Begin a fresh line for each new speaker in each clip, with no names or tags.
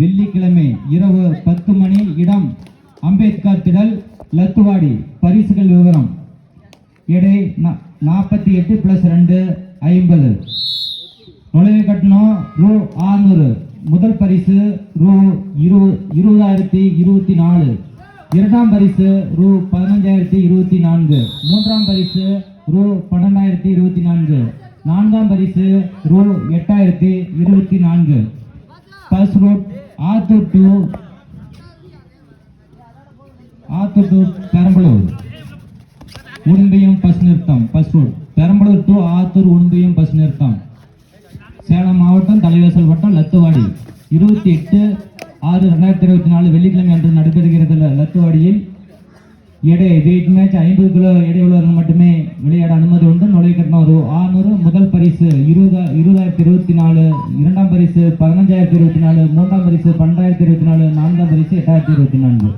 வெள்ளிக்கிழமை இரவு 10 மணி. இடம் அம்பேத்கர் திடல், லத்துவாடி. பரிசுகள் விவரம்: எடை 48 + 2 50. நுழைவு கட்டணம் ரூ. 600. முதல் பரிசு ரூ. 20,024. இரண்டாம் பரிசு ரூ. 15,024. மூன்றாம் பரிசு ரூ. 12,024. நான்காம் பரிசு ரூ. 8,024. Bus route Attur to Perambalur Udumbiyam bus நிறுத்தம். Bus route Perambalur to Attur Udumbiyam bus நிறுத்தம். சேலம் மாவட்டம், தலைவாசல் வட்டம், லத்துவாடி. 28/6/2024 வெள்ளிக்கிழமை அன்று நடைபெறுகிறது. லத்துவாடியில் எடை வெயிட் மேட்ச் 50 கிலோ எடை உள்ளவர்கள் மட்டுமே விளையாட அனுமதி உண்டு. நுழைவு கட்டணம் ரூ. 600. முதல் பரிசு 20,024. இரண்டாம் பரிசு 15,024. மூன்றாம் பரிசு 12,024. நான்காம் பரிசு 8,024.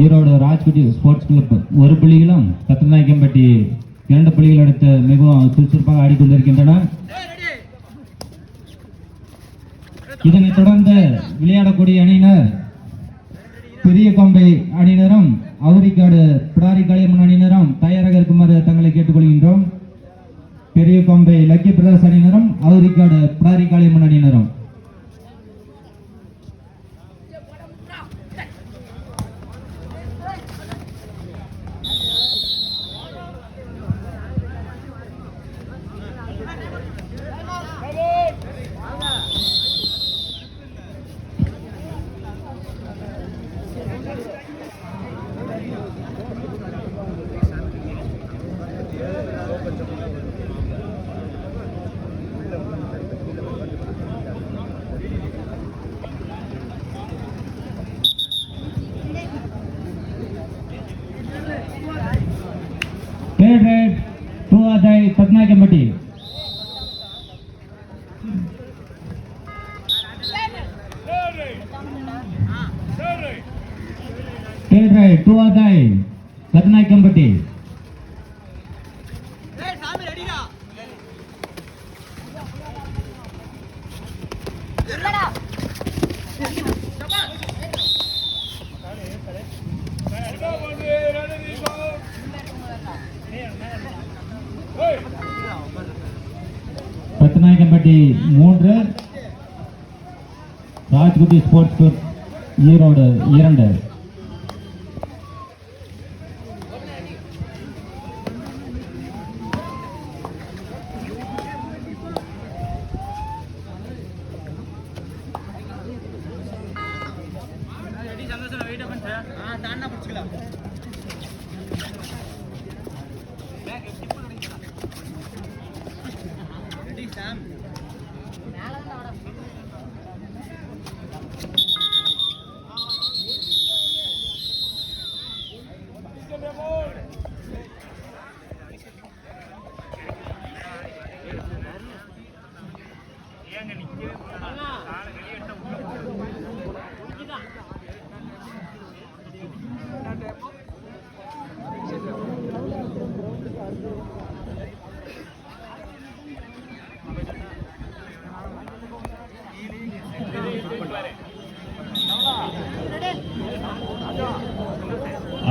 ஈரோடு ராஜ்குடி ஸ்போர்ட்ஸ் கிளப் 1 புள்ளிகளும், கத்தநாயக்கம்பட்டி 2 புள்ளிகள் எடுத்து மிகவும் சுறுசுறுப்பாக ஆடிக்கொண்டிருக்கின்றன. இதனைத் தொடர்ந்து விளையாடக்கூடிய அணியினர் பெரிய கொம்பை அணியினரும் அவுரிக்காடு பிடாரி காளியம்மன் அணியினரும் தயாராக இருக்குமாறு தங்களை கேட்டுக்கொள்கின்றோம். பெரிய கொம்பை லக்கி பிரதர்ஸ் அணியினரும் அவுரிக்காடு பிடாரி காளியம்மன் அணியினரும். Kathanayakkampatti Kathanayakkampatti Kathanayakkampatti 3, Rajkudi sports club Erode 2.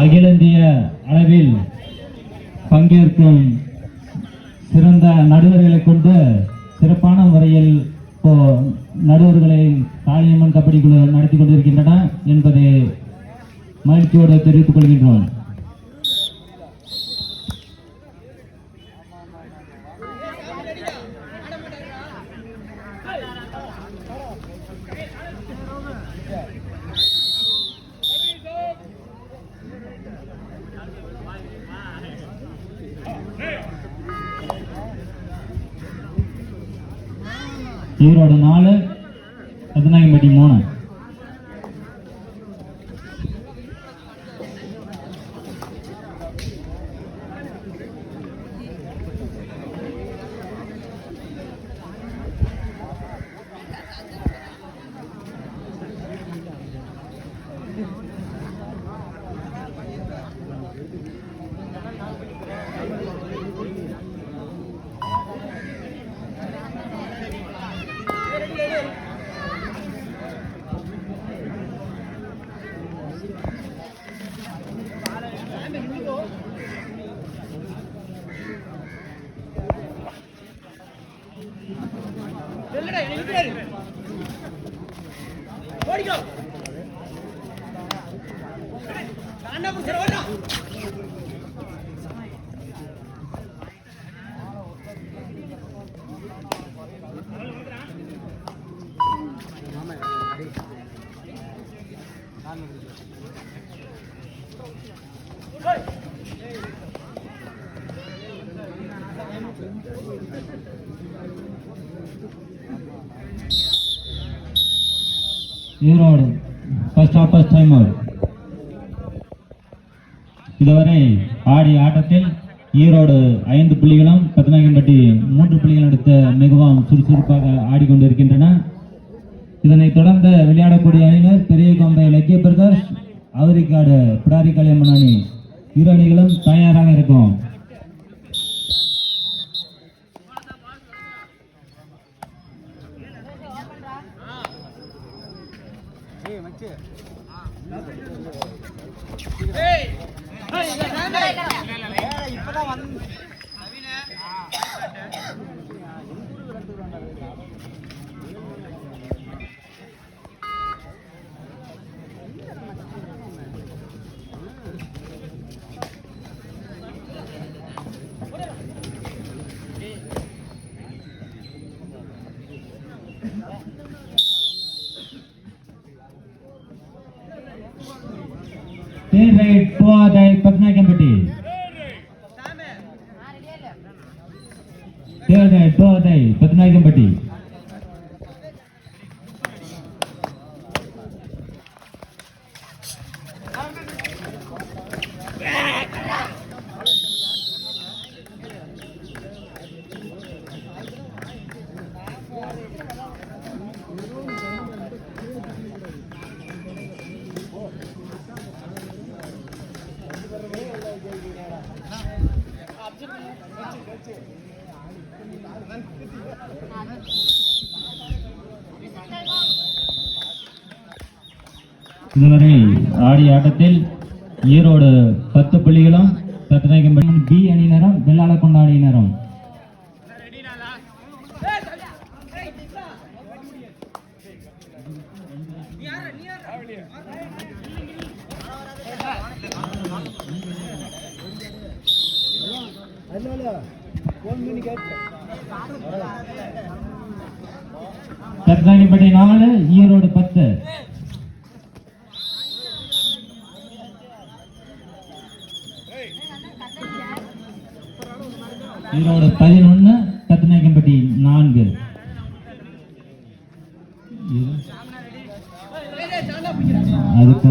அகில இந்திய அளவில் பங்கேற்கும் சிறந்த நடுவர்களை கொண்டு சிறப்பான முறையில் நடுவர்களை காளியம்மன் கபடி குழு நடத்தி கொண்டிருக்கின்றன என்பதை மகிழ்ச்சியோடு தெரிவித்துக் கொள்கின்றோம். Erode 4, கத்தநாயக்கம்பட்டி 3. Erode first time out. இதுவரை ஆடிய ஆட்டத்தில் ஈரோடு 5 புள்ளிகளும் பத்தநாயக்கன்பட்டி 3 புள்ளிகள் எடுத்து மிகவும் சுறுசுறுப்பாக ஆடிக்கொண்டிருக்கின்றன. இதனைத் தொடர்ந்து விளையாடக்கூடிய அணியினர் பெரிய கொம்பை லக்கிய பிரதர்ஸ், அவரிக்காடு பிடாரி கலியம்மன் அணி. இரு அணிகளும் தயாராக இருக்கும். பத்தநாயக்கன்பட்டி பத்தநாயக்கன்பட்டி இதுவரை ஆடிய ஆட்டத்தில் ஈரோடு 10 புள்ளிகளும் பத்தநாயக்கன்பட்டி பி அணியினரும் வெள்ளாளக்கொண்ட அணியினரும். பத்தநாயக்கன்பட்டி 4 ஈரோடு 10. ஈரோடு 11 பத்தநாயக்கன்பட்டி 4. அதுக்கு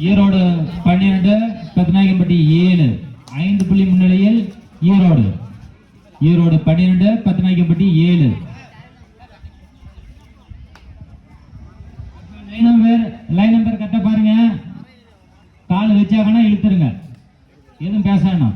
ஈரோடு 12 பத்தநாயக்கன்பட்டி 7. 5 புள்ளி முன்னிலையில் ஈரோடு 12 பத்தநாயக்கன்பட்டி 7. லைன் நம்பர் கட்ட பாருங்க. கால் வச்சாங்கன்னா இழுத்துருங்க, எதுவும் பேச வேணாம்.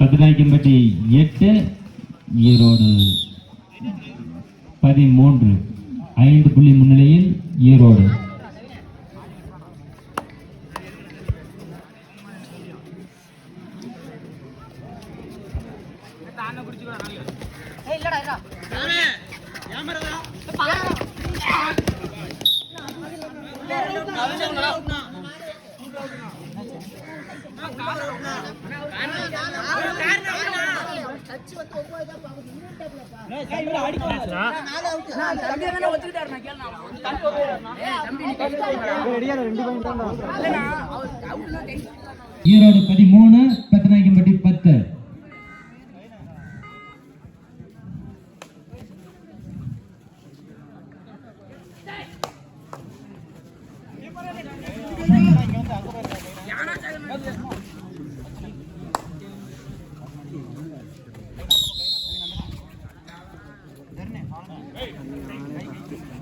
பத்தநாயக்கன்பட்டி 8 ஈரோடு 13. 5 புள்ளி முன்னிலையில் ஈரோடு. ஈரோடு 13, பெத்தநாயக்கன்பட்டி 10.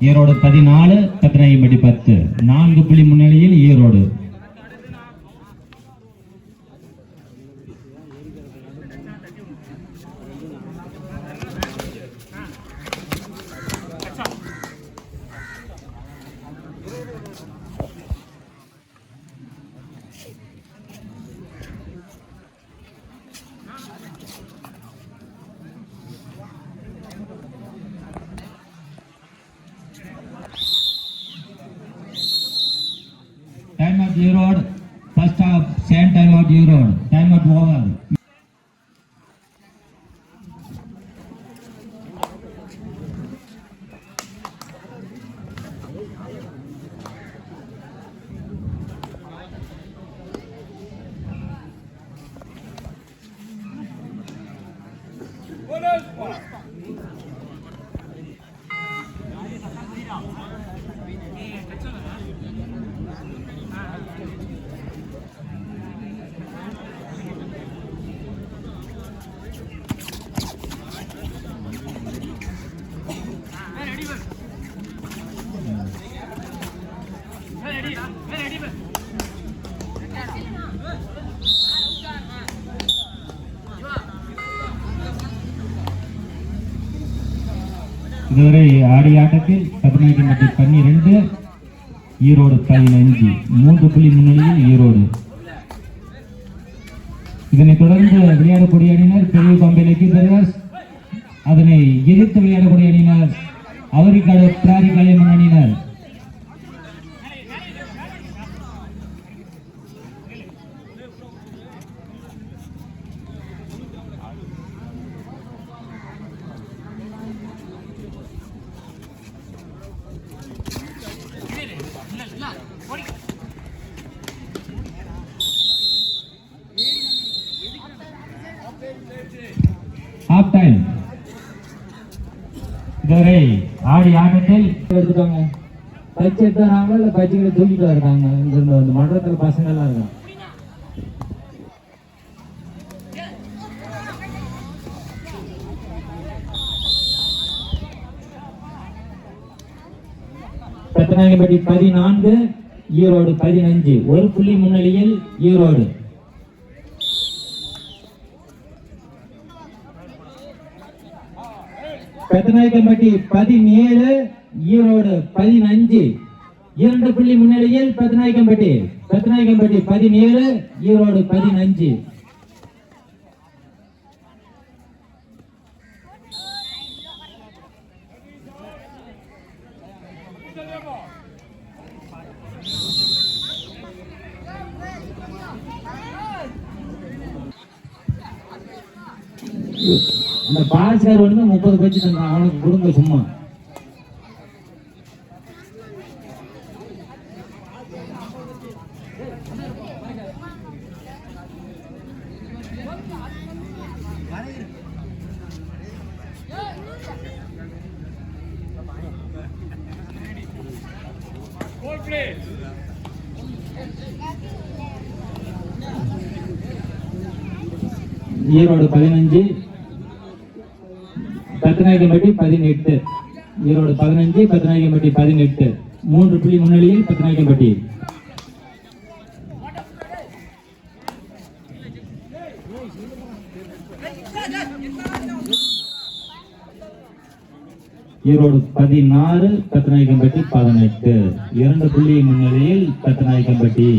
ஈரோடு 14, பெத்தநாயக்கன்பட்டி 10. 4 புள்ளி முன்னிலையில் Erode. Time out Erode. First half, same time out Erode. Time out over. இதுவரை ஆடிய ஆட்டத்தில் பெத்தநாயக்கன்பட்டி 12, ஈரோடு 15. 3 புள்ளி முன்னிலையில் ஈரோடு. இதனைத் தொடர்ந்து விளையாடக்கூடிய அணியினர் பெரிய பாம்பே லக்கி பிரதர்ஸ். அதனை எதிர்த்து விளையாடக்கூடிய அணியினர் அவரிக்காடு பிராரி கலைமன் அணியினர். Half time. இதுவரை ஆடி ஆட்டத்தில் எடுத்துட்டாங்க. பச்சை எடுத்தாங்க இல்ல பச்சைகளை தூக்கிட்டு இருக்காங்க. இந்த மன்றத்துல பசங்க எல்லாம் இருக்காங்க. பெத்தநாயக்கன்பட்டி 14, ஈரோடு 15. 1 புள்ளி முன்னிலையில் ஈரோடு. பெத்தநாயக்கன்பட்டி 17, ஈரோடு 15. 2 புள்ளி முன்னிலையில் பெத்தநாயக்கன்பட்டி 17, ஈரோடு 15. இந்த பாஸ்கர் வந்து 30 பச்சு தந்தான். அவனுக்கு கொடுங்க சும்மா. ஈரோடு 15, பெத்தநாயக்கன்பட்டி 18. ஈரோடு 15, பெத்தநாயக்கன்பட்டி 18. 3 புள்ளி முன்னிலையில் பெத்தநாயக்கன்பட்டி. ஈரோடு 16, கத்தநாயக்கம்பட்டி 18. 2 புள்ளி முன்னிலையில் கத்தநாயக்கம்பட்டி.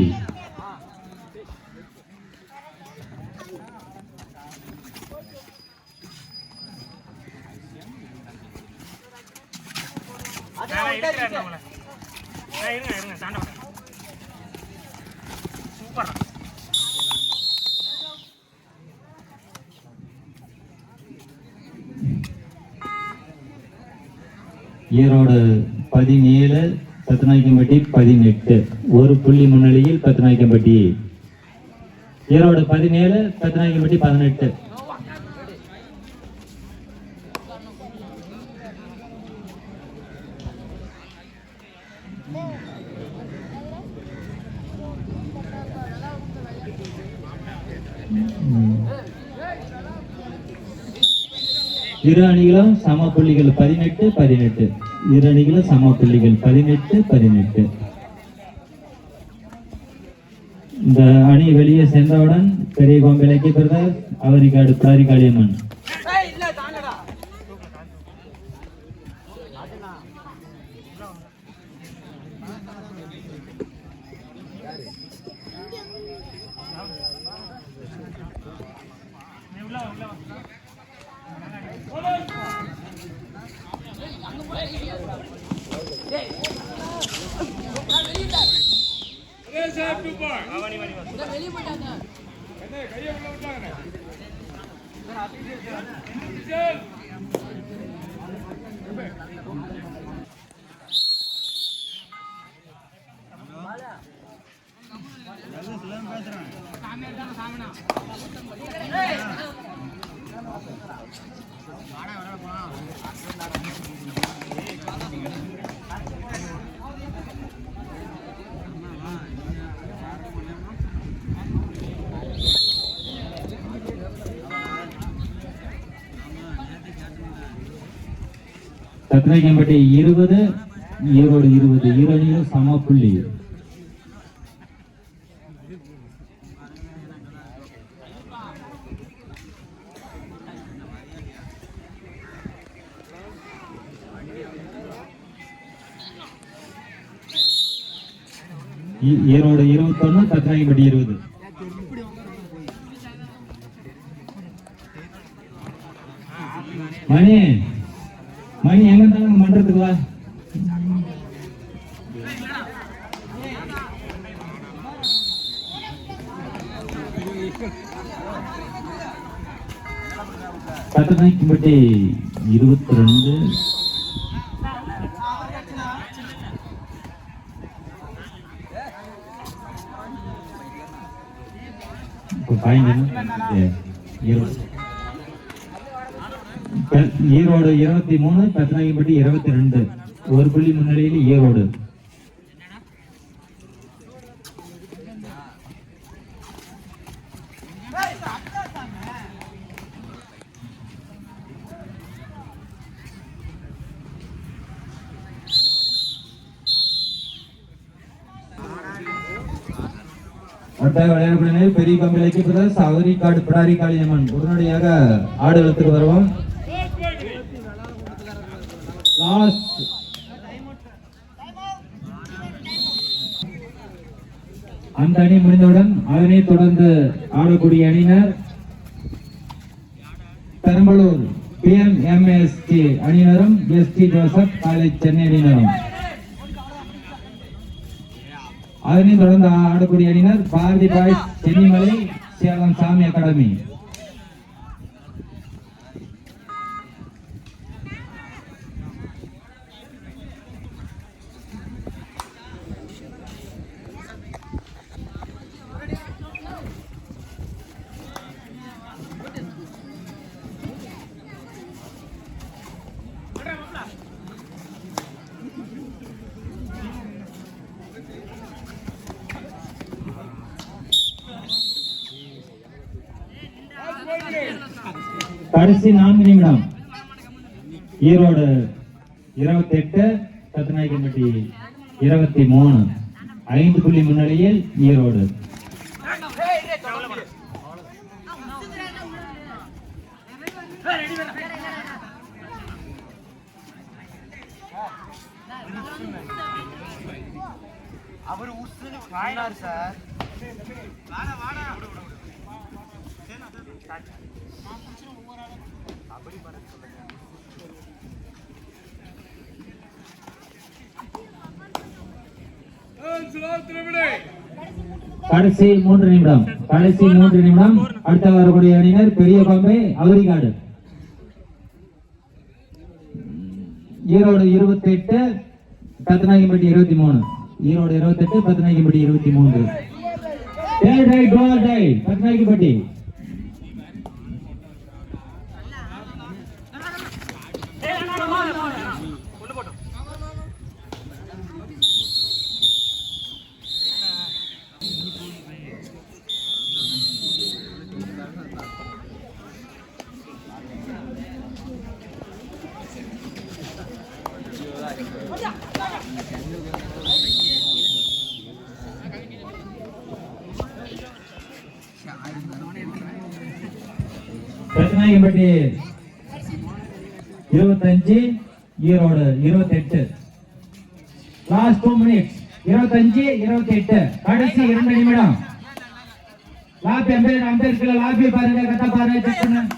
ஈரோடு 17, கத்தநாயக்கம்பட்டி 18. 1 புள்ளி முன்னிலையில் கத்தநாயக்கம்பட்டி. ஈரோடு 17, கத்தநாயக்கம்பட்டி 18. இரு அணிகளும் சம புள்ளிகள் 18, 18. இரு அணிகளும் சம புள்ளிகள் 18, 18. இந்த அணி வெளியே சென்றவுடன் பெரிய கோம்பிலைக்கு பிரதர், அவரிக்காடு பிடாரி காளியம்மன். கத்தநாயக்கம்பட்டி 20, ஈரோடு 20. இரு அணிகளும் சம புள்ளி. ஈரோடு 21, கத்தநாயக்கம்பட்டி 20. மணி மணி எங்க இருந்தாலும் மன்றத்துக்கு வா. கத்தநாயக்கம்பட்டி 22. ஈரோடு 23, கத்தநாயக்கம்பட்டி 22. 1 புள்ளி முன்னிலையில் ஈரோடு. விளையாடுபடியே பெரிய கம்பிளைக்கு பிரதர்ஸ், அவரிக்காடு பிடாரி காளியம்மன். உடனடியாக ஆடுகளத்துக்கு வருவோம். அந்த அணி முடிந்தவுடன் அதனை தொடர்ந்து ஆடக்கூடிய அணியினர் பெரம்பலூர் PMMST அணியினரும் ST ஜோசப் காலேஜ் சென்னை அணியினரும். அதனை தொடர்ந்து ஆடக்கூடிய அணியினர் பாரதி பாய்ஸ் சென்னிமலை சேலம் சாமி அகாடமி. கடைசி 4 நிமிடம். ஈரோடு 28, கத்தநாயக்கம்பட்டி 23. 5 புள்ளி முன்னிலையில் ஈரோடு.
அவர் உசுன்னு வாயினார் சார். அப்படி பண்ண சொல்லுங்க.
கடைசி 3 நிமிடம். அடுத்த வரக்கூடிய அணியினர் பெரிய பாம்பே அவரிகாடு. ஈரோடு 28, பத்தநாயகம்பட்டி 23. ஈரோடு 28, பத்தநாயகம்பட்டி 23. பத்தநாயகம்பட்டி பத்தநாயகம்பட்டி 25, ஈரோடு 28. Last 2 minutes. 25, 28. கடைசி 2 நிமிடம். லாபி அம்பேத்கர் லாபி பாருங்க, கட்ட பாருங்க, செக் பண்ணுங்க.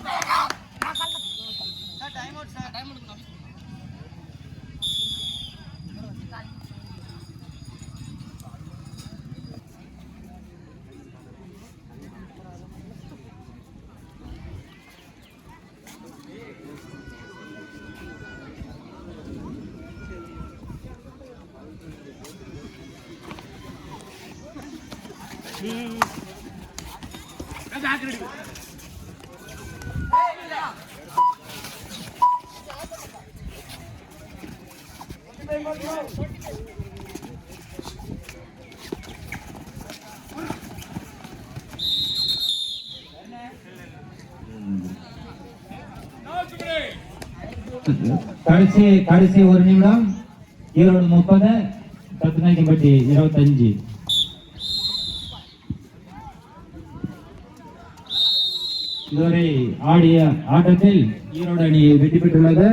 கடைசி 1 நிமிடம். ஈரோடு 30, பத்தநாயகம்பட்டி 25. இதுவரை ஆடிய ஆட்டத்தில் ஈரோடு அணி வெற்றி பெற்றுள்ளது.